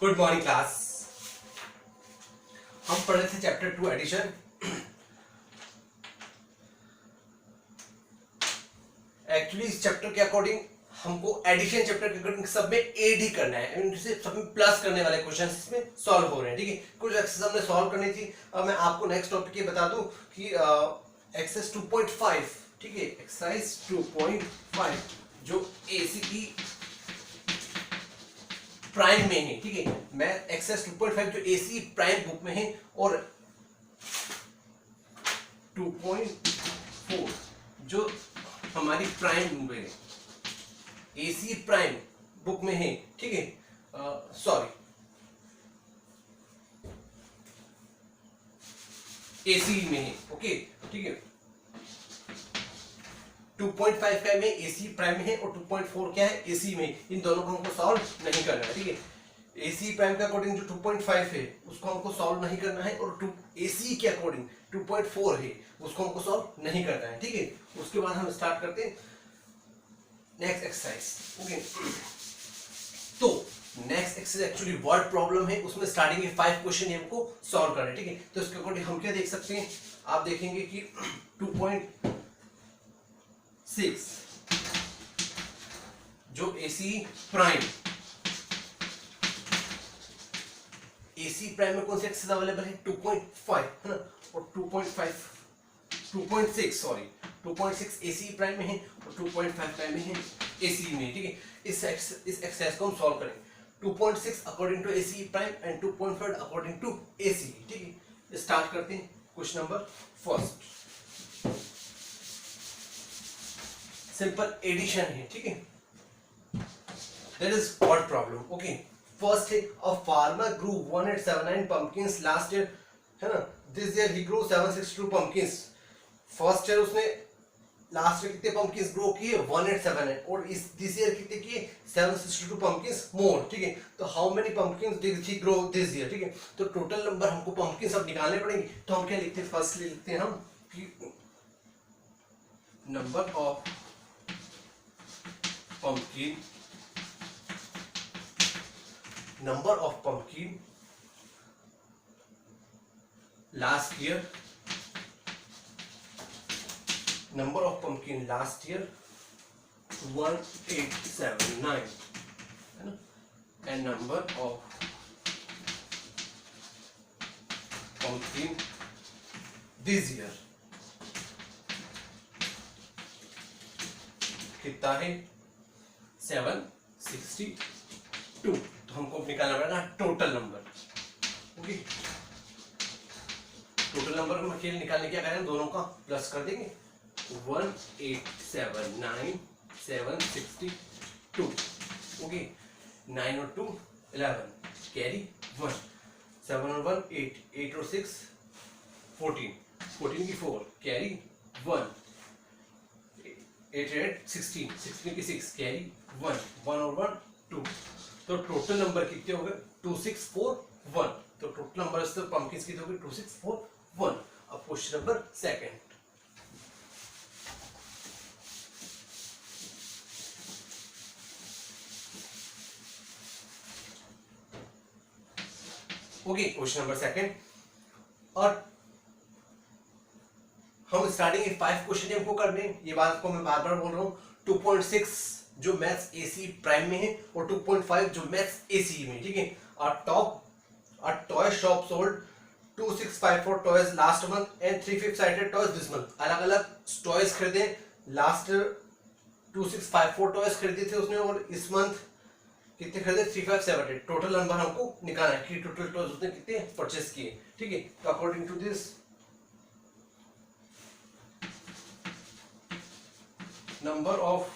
Good morning class. हम पढ़ रहे थे चैप्टर 2 एडिशन। एक्चुअली इस चैप्टर के अकॉर्डिंग हमको एडिशन चैप्टर के अकॉर्डिंग सब में ऐड ही करना है, सब में प्लस करने वाले क्वेश्चंस इसमें सॉल्व हो रहे हैं। ठीक है, कुछ एक्सरसाइज हमने सॉल्व करनी थी। अब मैं आपको नेक्स्ट टॉपिक ये बता दूं कि एक्सरसाइज 2.5, ठीक है, एक्सरसाइज 2.5 जो एसी की प्राइम में है। ठीक है, मैं एक्सरसाइज 2.5 जो एसी प्राइम बुक में है और 2.4 जो हमारी प्राइम में एसी प्राइम बुक में है। ठीक है, सॉरी एसी में है। ओके, ठीक है, 2.5 क्या में एसी प्राइम में है और 2.4 क्या है एसी में। इन दोनों को हमको सॉल्व नहीं करना है। ठीक है, एसी प्राइम के अकॉर्डिंग जो 2.5 है उसको हमको सॉल्व नहीं करना है और एसी के अकॉर्डिंग 2.4 है उसको हमको सॉल्व नहीं करना है। ठीक है, उसके बाद हम स्टार्ट करते हैं नेक्स्ट एक्सरसाइज। ओके, तो next exercise actually word problem है, उसमें स्टार्टिंग में 5 क्वेश्चन हमको सॉल्व करना है। ठीक है, तो इसके अकॉर्डिंग हम क्या देख सकते हैं, आप देखेंगे कि 2.6 जो एसी प्राइम में कौन सी एक्सरसाइज अवेलेबल है 2.5 है ना, और 2.6 एसी प्राइम में है और 2.5 प्राइम में है एसी में। ठीक है, इस एक्सरसाइज को हम सॉल्व करेंगे। 2.6 according to AC prime and 2.5 according to AC. ठीक है, स्टार्ट करते हैं। Question number first, simple addition है। ठीक है, that is word problem. Okay, first है a farmer grew 1879 pumpkins last year, है ना, this year he grow 762 pumpkins। First year उसने लास्ट ईयर कितने pumpkins ग्रो किए 1879 और इस दिस ईयर कितने किए 762 pumpkins मोर। ठीक है, तो how many pumpkins did he grow this year। ठीक है, तो टोटल नंबर हमको pumpkins अब निकालने पड़ेंगे। तो हम क्या लिखते हैं, फर्स्ट लिखते हैं हम कि number of pumpkin last year 1879 है ना, and number of pumpkin this year कितना है 762। तो हमको निकालना पड़ेगा total number. Okay, total number को अकेले निकालने क्या करें, दोनों का प्लस कर देंगे। 1879 762। ओके, 9 और 2 11 कैरी 1, 7 और 1 8, 8 और 6 14, 14 की 4 कैरी 1, 8 8 16, 16 की 6 कैरी 1, 1 और 1 2। तो टोटल नंबर कितने हो गए 2641। तो टोटल नंबर से पंपकिंस कितने हो गए 2641। अब question number second, okay, question number second, और हम स्टार्टिंग में 5 क्वेश्चन हमको करने, ये बात को मैं बार बार बोल रहा हूँ। 2.6 जो मैथ्स एसी प्राइम में है और 2.5 जो मैथ्स एसी में। ठीक है, a toy shop sold 2654 toys last month and 3500 toys this month। अलग अलग टॉयज खरीदे, लास्ट 2654 टॉयज खरीदे थे उसने और इस मंथ कितने खरीदे 3578। टोटल नंबर हमको निकालना है कि टोटल टॉयज उसने कितने परचेस किए। ठीक है, तो according to this number of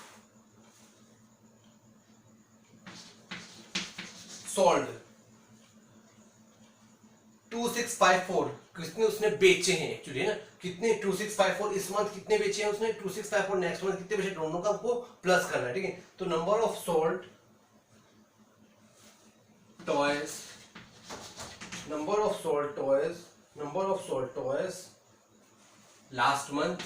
sold 2654 कितने उसने बेचे हैं एक्चुअली, है ना, कितने 2654 इस मंथ कितने बेचे हैं उसने, 2654 नेक्स्ट मंथ कितने बेचे, दोनों का आपको प्लस करना है। ठीक है, तो number of sold toys last month,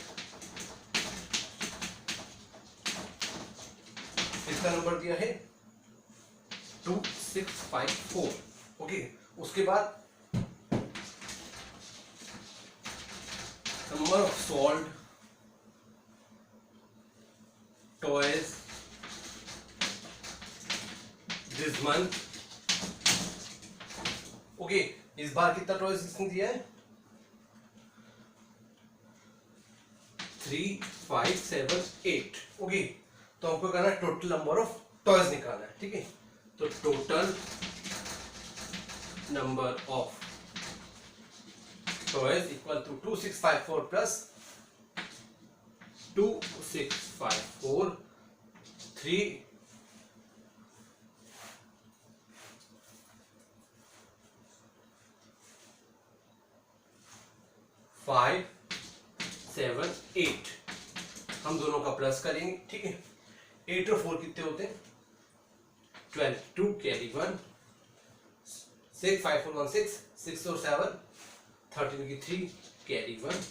कितना नंबर दिया है 2 654. ओके, उसके बाद number of sold toys this month. Okay, इस बार कितना टॉयज किसने दिया है? 3, 5, 7, 8. ओके, तो हमको करना है टोटल नंबर ऑफ टॉयज निकालना है. ठीक है, तो total number of toys equal to 2654 plus 2654 3 5 7 8. हम दोनों का प्लस करेंगे. ठीक है, 8 और 4 कितने होते हैं? 12. 2 कैरी 1, 6 5 4 1 6, 6 और 7 13 की 3 कैरी 1,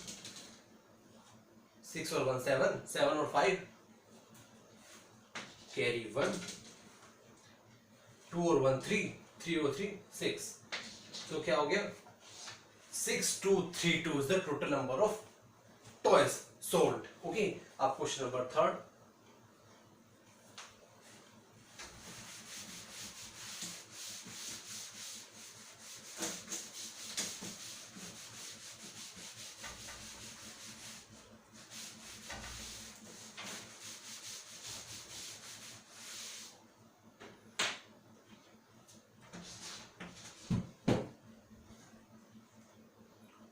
6 और 1 7, 7 और 5 कैरी 1, 2 और 1 3, 3 और 3 6. तो क्या हो गया? 6232 is the total number of toys sold. Okay, अब question number 3.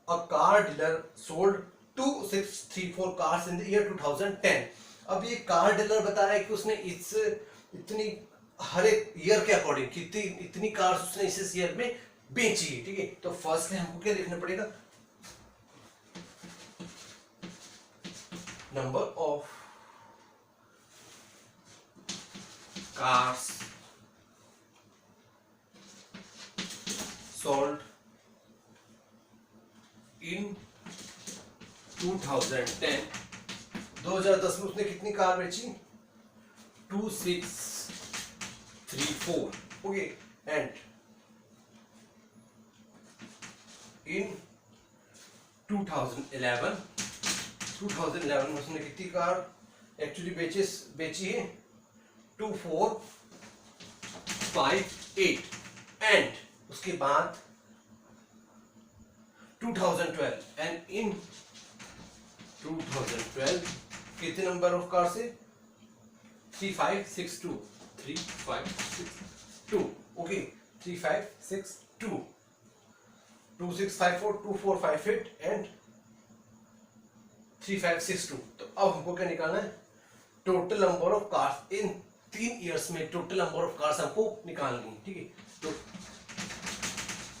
A car dealer sold 2634 cars in the year 2010. अब ये कार डीलर बता रहा है कि उसने इतनी हर एक ईयर के अकॉर्डिंग कितनी इतनी कार्स उसने इस ईयर में बेची है. ठीक है, तो फर्स्ट में हमको क्या लिखना पड़ेगा? Number of cars sold in 2010. 2010 में उसने कितनी कार बेची? 2634. ओके, एंड इन 2011 में उसने कितनी कार एक्चुअली बेची है? 2458. एंड उसके बाद 2012, and in 2012 कितने नंबर ऑफ कार से? 3562. 3562. Okay, 3562, 2654, 2458 and 3562. तो अब हमको क्या निकालना है? Total number of cars in 3 years में. टोटल नंबर ऑफ कार्स हमको निकालनी है. ठीक है, तो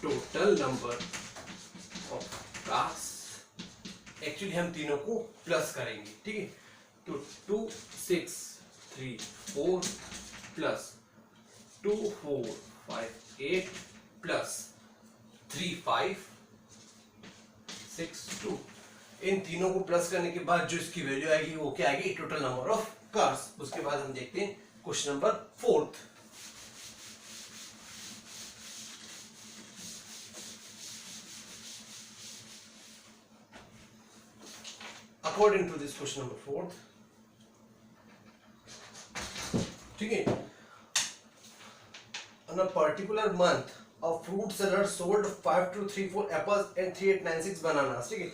टोटल नंबर कार्स एक्चुअली हम तीनों को प्लस करेंगे. ठीक है, तो 2634 प्लस 2458 प्लस 3562. इन तीनों को प्लस करने के बाद जो इसकी वैल्यू आएगी वो क्या आएगी? Total number of cars. उसके बाद हम देखते हैं question number 4. According to this question number 4, ठीक है, on a particular month a fruit seller sold 5234 apples and 3896 bananas. ठीक है,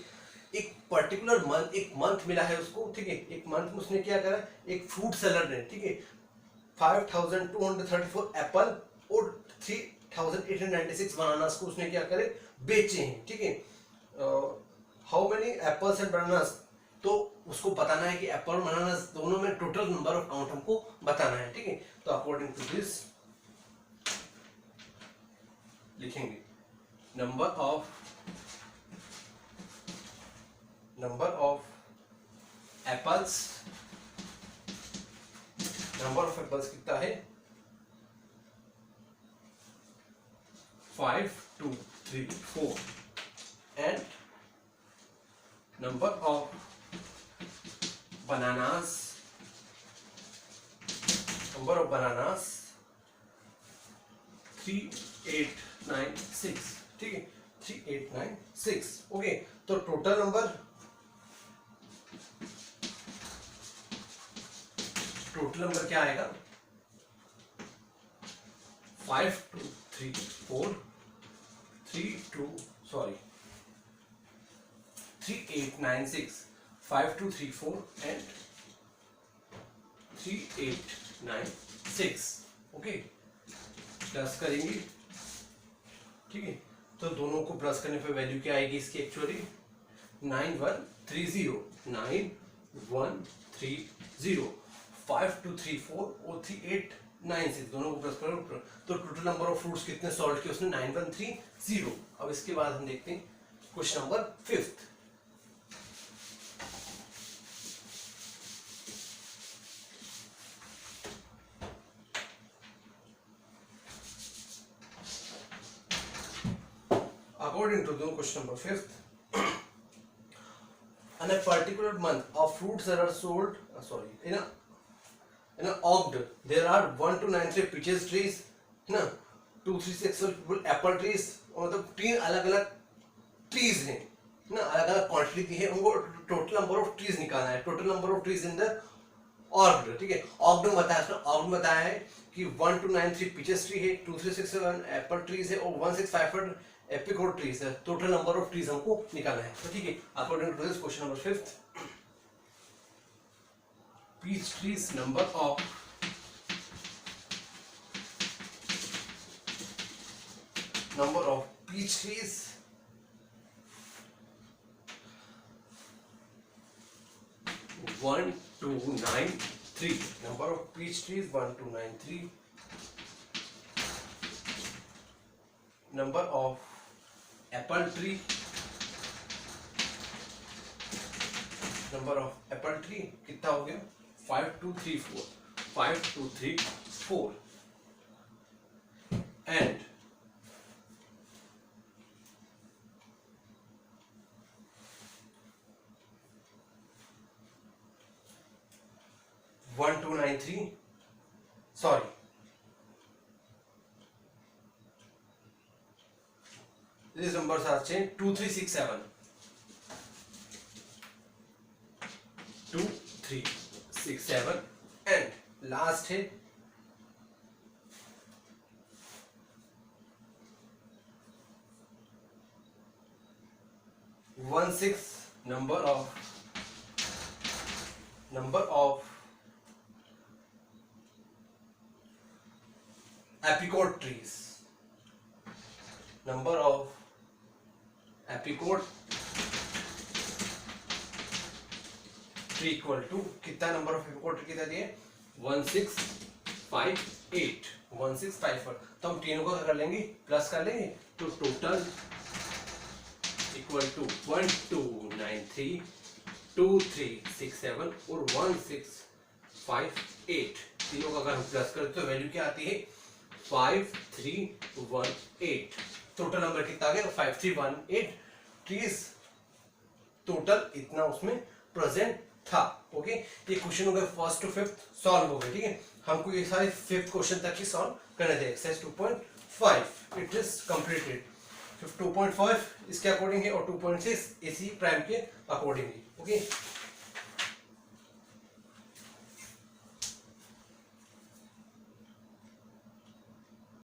एक पर्टिकुलर मंथ, एक मंथ मिला है उसको. ठीक है, एक मंथ में उसने क्या करा? एक फ्रूट सेलर ने, ठीक है, 5234 एप्पल और 3896 बनानास को उसने क्या करे? बेचे हैं. ठीक है, how many apples and bananas, तो उसको बताना है कि एप्पल और बनाना दोनों में टोटल नंबर ऑफ काउंट हमको बताना है. ठीक है, तो अकॉर्डिंग टू दिस लिखेंगे number of apples. Number of apples कितना है? 5 2 3 4. And number of bananas, 3896. 3896, ठीक है, 3896, ओके। तो टोटल नंबर क्या आएगा? 3896, 5234 and 3896, ओके। प्लस करेंगे, ठीक है। तो दोनों को प्लस करने पे वैल्यू क्या आएगी इसकी? एक्चुअली 9130, 9130, 5234 और 3896, दोनों को प्लस करो। तो टोटल नंबर ऑफ फ्रूट्स कितने सॉल्व किए उसने? 9130। अब इसके बाद हम देखते हैं question number 5th। According to the question number 5th, in a particular month of fruits that are sold, in a Ogd, there are 1 to 9 3 peaches trees, ना 2 3 6 apple trees, मतलब 3 अलग अलग ट्रीज हैं ना, अलग अलग क्वांटिटी की है। उनको टोटल नंबर ऑफ ट्रीज निकालना है, total number of trees in the ऑग्ड, ठीक है। ऑग्ड में बताया, ऑग्ड में बताया है कि 1 to 9 3 पीचेस ट्री है, 2 3 6 7 एप्पल ट्रीज है और 1 6 5 एपिकोट ट्रीज है। टोटल नंबर ऑफ ट्रीज हमको निकालना है, तो ठीक है। According to this question number 5th, peach trees number of peach trees 1 2 9 3, number of peach trees 1 2 9 3, number of apple tree, कितना हो गया? 5 2 3 4, 5 2 3 4, and one two nine three, sorry, these numbers are changed, 2 3 6 7, 2 3 6 7, and last है 1 6, number of apricot trees, number of apricot tree equal to, कितना number of apricot tree कितना दिए? 1658, 1658। तो हम तीनों को कर लेंगे, प्लस कर लेंगे, तो टोटल इक्वल टू 1 2 9 3, 2 3 6 7 और 1658। तीनों का अगर हम प्लस करते तो वैल्यू क्या आती है? 5318। टोटल नंबर कितना आ गया? 5318 ट्रीज टोटल इतना उसमें प्रेजेंट था, ओके। ये क्वेश्चन हो गए 1st to 5th सॉल्व हो गए, ठीक है। हमको ये सारे 5th क्वेश्चन तक ही सॉल्व करने थे। Exercise 2.5 it is completed. 2.5 इसके अकॉर्डिंग है और 2.6 इसी प्राइम के अकॉर्डिंग है, ओके।